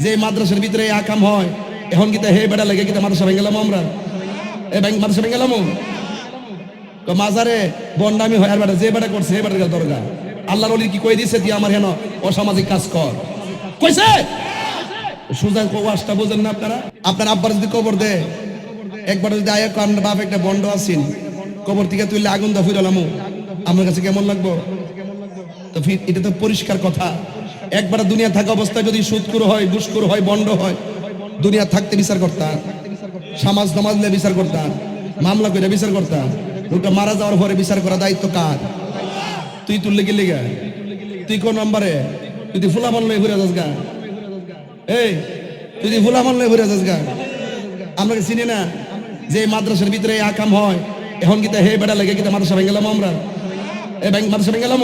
যে মাদ্রাসার ভিতরে আকাম হয় এখন কি হে বেড়া লেগে কিন্তু মাদ্রাসা ভেঙে গেলাম আমরা মাদ্রাসা ভেঙে গেলাম মাজারে বন্ডামি হয় আর বেটা যে বেটা করছে হে বেটা দরগা আল্লাহর ওলি কি কই দিছে তুই আমার হেন অসামাজিক কাজ কর কইছে সুজা ওয়াজটা বুঝেন না আপনারা আপনার আব্বার যদি কবর দে একবার যদি আয়া কান বাপ একটা বন্ড আছেন কবর থেকে তুইলে আগুন দা ফিরালামু আমার কাছে কেমন লাগবো তো এটা তো পরিষ্কার কথা একবার দুনিয়া থাকা অবস্থায় যদি সুদখোর হয় ঘুষখোর হয় বন্ড হয় দুনিয়া থাকতে বিচার করতাম সমাজ সমাজলে বিচার করতাম মামলা করে বিচার করতাম ওটা মারা যাওয়ার পরে বিচার করা দায়িত্ব কার তুই তুললে গেলি গা তুই কোন নম্বরে তুই ফুলা মানলে ঘুরে যাস গা এই তুই ফুলা মানলে ঘুরে যাস গা আমরা চিনি না যে মাদ্রাসার ভিতরে আকাম হয় এখন কি হে বেড়া লেগে কিন্তু মাদ্রাসা ভেঙে গেলাম আমরা মাদ্রাসা ভেঙে গেলাম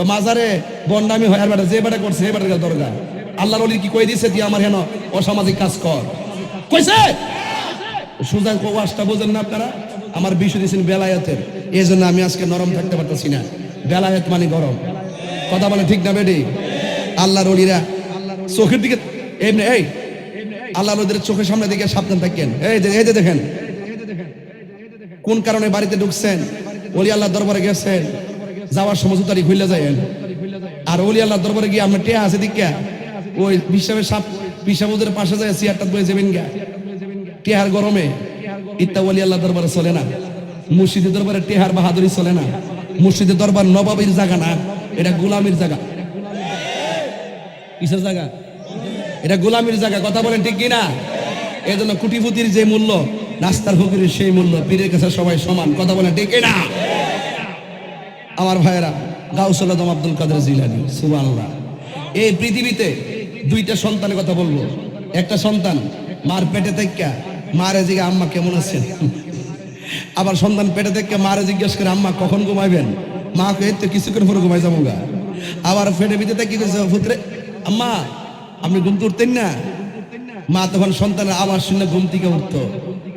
মাজারে বন্ডামি হয় আর বেটা যে বেটা করছে হে বেটা দরগা আল্লাহর ওলি কি কই দিছে তুই আমার হেন অসামাজিক কাজ কর কইছে সুজা ওয়াজটা বুঝেন না আপনারা আমার বিষয় দিয়েছেন বেলায়েতের এই জন্য আমি আজকে নরম থাকতে পারতেছি না বেলায়েত মানে গরম কথা বলে ঠিক না বেডি আল্লাহর ওলিরা চোখের দিকে এমনি এই আল্লাহর ওলিদের চোখের সামনে দিকে সাবধান থাকেন এই যে দেখেন কোন কারণে বাড়িতে ঢুকছেন ওলি আল্লাহ দরবারে গেছেন যাওয়ার সময় জুতারি খুলে যায় আর ওলি আল্লাহ দরবারে গিয়ে আমরা টেয়া আছে দিকে ওই বিশ্বাবের সাপ বিশ্বাবুদের পাশে যায় চেয়ারটা বয়ে যাবেন গা টেহার গরমে ইত্তা ওলি আল্লাহ দরবারে চলে না মুর্শিদের দরবারে টেহার বাহাদুরি চলে না মুর্শিদের দরবার নবাবের জায়গা না এটা গোলামির জায়গা কিসের জায়গা এটা গোলামির জায়গা কথা বলেন ঠিক কিনা এই জন্য কুটিপুতির যে মূল্য নাস্তার ফকিরের সেই মূল্য পীরের কাছে সবাই সমান কথা বলেন ঠিক কিনা আমার ভাইয়েরা গাউসুল আজম আব্দুল কাদের জিলানী সুবহানাল্লাহ এই পৃথিবীতে দুইটা সন্তানের কথা বলবো একটা সন্তান মার পেটে থেকে মারে জিজ্ঞে আম্মা কেমন আছেন আবার সন্তান পেটে থেকে মারে জিজ্ঞেস করে আম্মা কখন ঘুমাইবেন মা কে তো কিছুক্ষণ পরে ঘুমাই যাবো গা আবার পেটে ভিতরে কি করছে পুত্রে আম্মা আপনি ঘুম তুলতেন না মা তখন সন্তানের আওয়াজ শুনে ঘুম থেকে উঠতো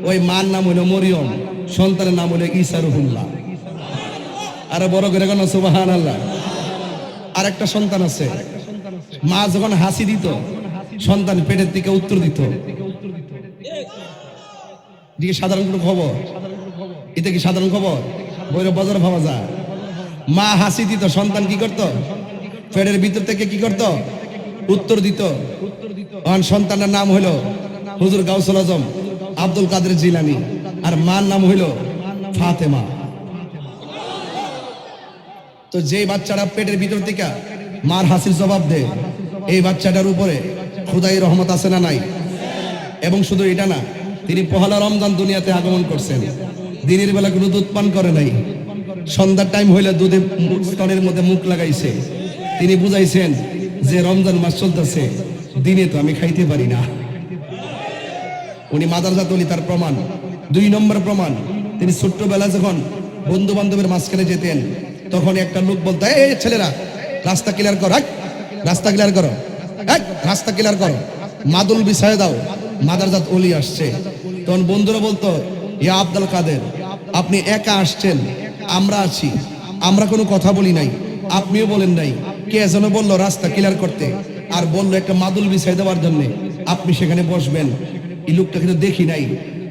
ওই মার নাম হইল মরিয়ম সন্তানের নাম হইল ঈসা রুহুল্লাহ আরে বড় করে কেন সুবহানাল্লাহ আর একটা সন্তান আছে মা যখন হাসি দিত সন্তান পেটের দিকে উত্তর দিত দিকে সাধারণ কোনো খবর এটা কি সাধারণ খবর বৈরব বাজার ভাবা যায় মা হাসি দিত সন্তান কি করত পেটের ভিতর থেকে কি করত উত্তর দিত সন্তানের নাম হইল হুজুর গাউসুল আজম আব্দুল কাদের জিলানী আর মার নাম হইল ফাতেমা তো যে বাচ্চাটা পেটের ভিতর থেকে মার হাসির জবাব দেয় এই বাচ্চাটার উপরে খুদাই রহমত আছে না নাই এবং শুধু এটা না তিনি পহেলা রমজান দুনিয়াতে আগমন করছেন দিনের বেলা কোনো দুধ পান করে নাই সন্ধ্যার টাইম হইলে দুধে স্তনের মধ্যে মুখ লাগাইছে তিনি বুঝাইছেন যে রমজান মাস চলতেছে দিনে তো আমি খাইতে পারি না উনি মাদারজাত ওলি তার প্রমাণ 2 নম্বর প্রমাণ তিনি ছোট্টবেলা যখন বন্ধু বান্ধবের মাঝখানে যেতেন তখন একটা লোক বলতো এই ছেলেরা রাস্তা ক্লিয়ার করো রাস্তা ক্লিয়ার করো রাস্তা ক্লিয়ার করো মাদুল বিছায় দাও মাদারজাত ওলি আসছে তখন বন্ধুরা বলতো ইয়া আব্দুল কাদের আপনি একা আসছেন আমরা আছি আমরা কোনো কথা বলি নাই আপনিও বলেন নাই কে যেন বললো রাস্তা ক্লিয়ার করতে আর বললো একটা মাদুল বিছাই দেওয়ার জন্য আপনি সেখানে বসবেন এই লোকটা কিন্তু দেখি নাই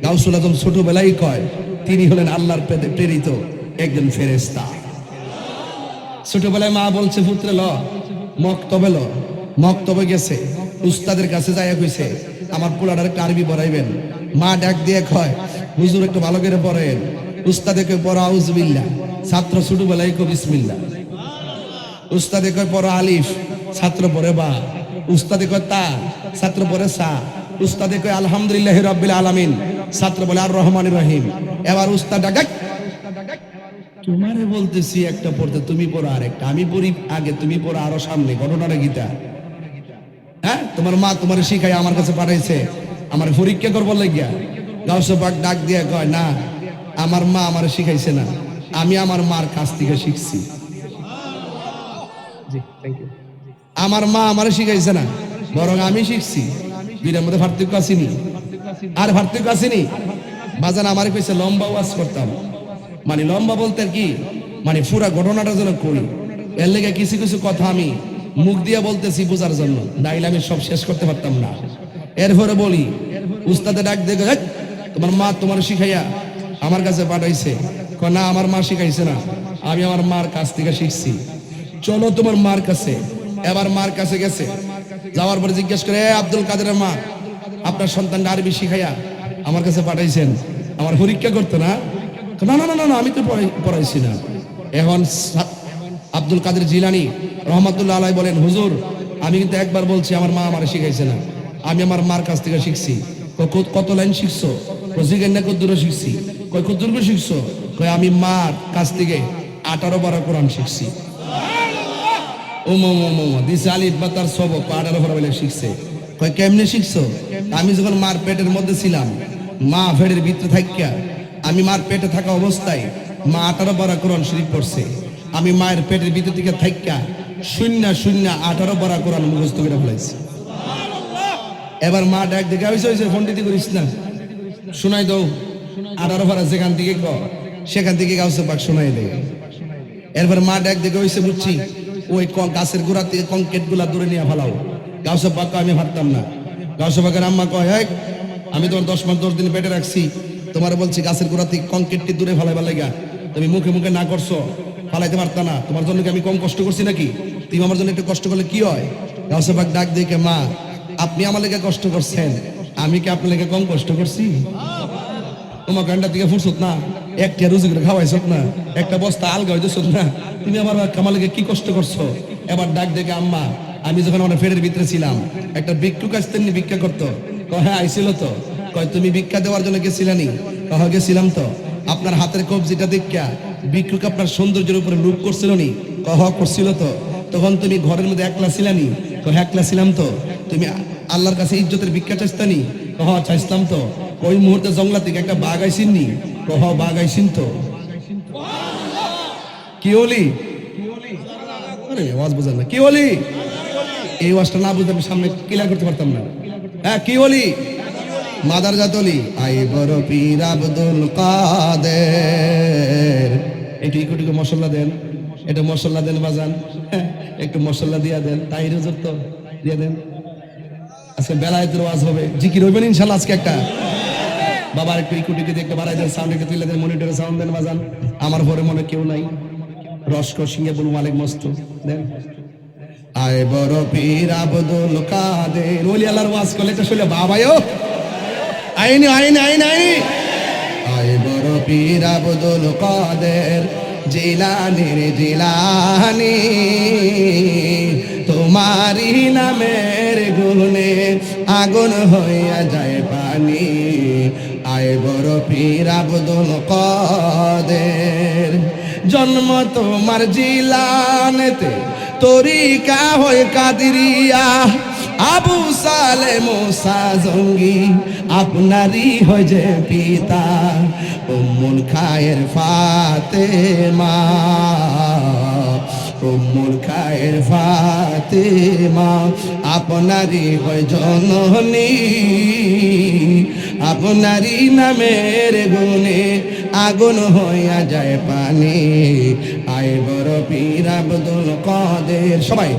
গাউসুল আজম ছোটবেলায় কয় তিনি হলেন আল্লাহর প্রেরিত একজন ফেরেশতা ছোটবেলায় মা বলছে পুত্রে ল মক্তবে গেছে উস্তাদের কাছে যাইয়া কইছে আমার পোলাটার একটা আরবি পড়াইবেন মা ডাক দিয়ে কয় হুজুর একটু ভালো করে পড়েন উস্তাদে কয় পড়ো আউযুবিল্লাহ ছাত্র ছোটবেলায় কয় বিসমিল্লাহ উস্তাদে কয় পড়ো আলিফ ছাত্র পড়ে বা উস্তাদে কয় তা ছাত্র পড়ে সা উস্তাদে কয় আলহামদুলিল্লাহি রাব্বিল আলামিন ছাত্র বলে আর রহমানির রহিম এবার উস্তাদ ডাক তোমারে বলতেছি একটা পড়তে তুমি পড়ো আরেকটা আমি পড়ি আগে তুমি পড়ো আরো সামনে ঘটনাটা গীতা হ্যাঁ তোমার মা তোমার শিখাই আমার কাছে পাঠাইছে আমার পরীক্ষা করবো লাগিয়া গাউস পাক ডাক দিয়ে কয় না আমার মা আমার শিখাইছে না আমি আমার মার কাছ থেকে শিখছি জি থ্যাংক ইউ আমার মা আমার শিখাইছে না বরং আমি শিখছি দুইটার মধ্যে পার্থক্য আসেনি আর পার্থক্য আসেনি বাজান আমার কইছে লম্বা ওয়াজ করতাম মানে লম্বা বলতে কি মানে পুরা ঘটনাটা যেন করি এর লেগে কিছু কিছু কথা আমি মুখ দিয়ে বলতেছি বোঝার জন্য, নাইলে আমি সব শেষ করতে পারতাম না। এরপরে বলি, উস্তাদে ডাক দেখে, তোমার মা তোমার শিখাইয়া আমার কাছে পাঠাইছে? না, আমার মা শিখাইছে না, আমি আমার মার কাছ থেকে শিখছি। চলো তোমার মার কাছে। এবার মার কাছে গেছে, যাওয়ার পরে জিজ্ঞেস করে, আব্দুল কাদেরের মা, আপনার সন্তানটা আরবি শিখাইয়া আমার কাছে পাঠাইছেন, আমার পরীক্ষা করতে না? না না না না, আমি তো পড়াইছি না। এখন আব্দুল কাদের জিলানী রহমাতুল্লাহ আলাইহি বলেন, হুজুর আমি কিন্তু একবার বলছি আমার মা আমার শিখাইছে না, আমি আমার মার কাছ থেকে শিখছি। কত লাইন শিখছো? জিজ্ঞেস কদ্দুর শিখছি। কদ্দুর শিখছো? আমি মার কাছ থেকে 18 বার কোরআন শিখছি। দিছে আলিফ বা তার সবক 18 বার শিখছে। কেমনে শিখছো? আমি যখন মার পেটের মধ্যে ছিলাম, মা পেটের ভিতরে থাকিয়া, আমি মার পেটে থাকা অবস্থায় মা 18 বার কোরআন শরীফ পড়ছে। আমি মায়ের পেটের ভিতর থেকে থাকিয়া 18 বার কোরআন মুখস্থ করে ফেলাইছি। এবার মা ডাক দেখে, হয়েছে ফন্ডিতি করিস না, শোনাই দাও 18 বার যেখান থেকে সেখান থেকে গাউসে পাক শোনাই দেয়। এরপর মা ডাক দেখে, হয়েছে বুঝছি, ওই গাছের গোড়া থেকে কংক্রিট গুলা দূরে নিয়ে ফেলাও। গাউসে পাক আমি পারতাম না। গাউসে পাকের আম্মা কয়, আমি তোমার 10 মাস 10 দিন পেটে রাখছি, তোমার বলছি গাছের গোড়া থেকে কংক্রিটটি দূরে ফেলাইবার লাগা, তুমি মুখে মুখে না করছো, ফালাইতে পারতা না। তোমার জন্য কি আমি কম কষ্ট করছি নাকি? তুমি আমার জন্য একটু কষ্ট করলে কি হয়? গাউসে পাক ডাক দেখে, মা আপনি আমার লেগে কষ্ট করছেন, আমি কি আপনার লেগে কম কষ্ট করছি? তোমার গান্ডা থেকে ফুরছত না, একটা রুজি করে খাওয়াইছ না, একটা বস্তা আলগা হইতেছ না, তুমি আমার লেগে কি কষ্ট করছো? এবার ডাক দেখে, আম্মা আমি যখন আমার ফেরের ভিতরে ছিলাম, একটা ভিক্ষুক আসতেন ভিক্ষা করতো। হ্যাঁ আইছিল তো। কয় তুমি ভিক্ষা দেওয়ার জন্য গেছিলানি? গেছিলাম তো। আপনার হাতের কবজিটা দেখা ভিক্ষুক আপনার সৌন্দর্যের উপরে লুপ করছিল নি? করছিল তো। তখন তুমি ঘরের মধ্যে একলা ছিলানি? একলা ছিলাম তো। তুমি আল্লাহর কাছে ইজ্জতের ভিক্ষা চাইতানি? চাইতাম তো। ওই মুহূর্তে জঙ্গলা থেকে একটা বাঘ আইসিন নি? বাঘ আইসিন তো। কি বলি? আওয়াজ বোঝেন না? কি বলি? এই ওয়াজটা না বুঝতে আমি সামনে ক্লিয়ার করতে পারতাম না। হ্যাঁ, কি বলি? মাদার জাতলি আই বড় পীর আব্দুল কাদের। একটু ইকুটিকে মশলা দেন, একটু মশলা দেন বাজান, একটু মশলা দিয়া দেন। তাই হুজুর তো দিয়ে দেন। আজকে বেলায়েতের ওয়াজ হবে, জিকির হইবেন ইনশাআল্লাহ আজকে একটা। বাবার একটু ইকুটিকে দিয়ে একটু বাড়াই দেন, সাউন্ড একটু তুলে দেন, মনিটরে সাউন্ড দেন বাজান। আমার পরে মনে কেউ নাই। রসকর সিংহে বলু মালিক মস্ত দেন। আয় বড় পীর আব্দুল কাদের। ওলি আল্লাহর ওয়াজ করলে এটা শুনলে বাবায়ও আইনি আইনি আইনি আইনি। আয় বড় পীর আব্দুল কাদের জিলানির জিলানি, তোমারি নামের গুণে আগুন হইয়া যায় পানি। আয় বড় পীর আব্দুল কাদের, জন্ম তোমার জিলানেতে, তরিকা হয় কাদিরিয়া। আবু সালে মুসা জঙ্গি আপনারই হয় যে পিতা। উম্মুল খায়ের ফাতেমা, উম্মুল খায়ের ফাতেমা আপনারই হয় জননী। আপনারই নামের গুণে আগুন হইয়া যায় পানি। আয় বড় পীর আব্দুল কাদের। সবাই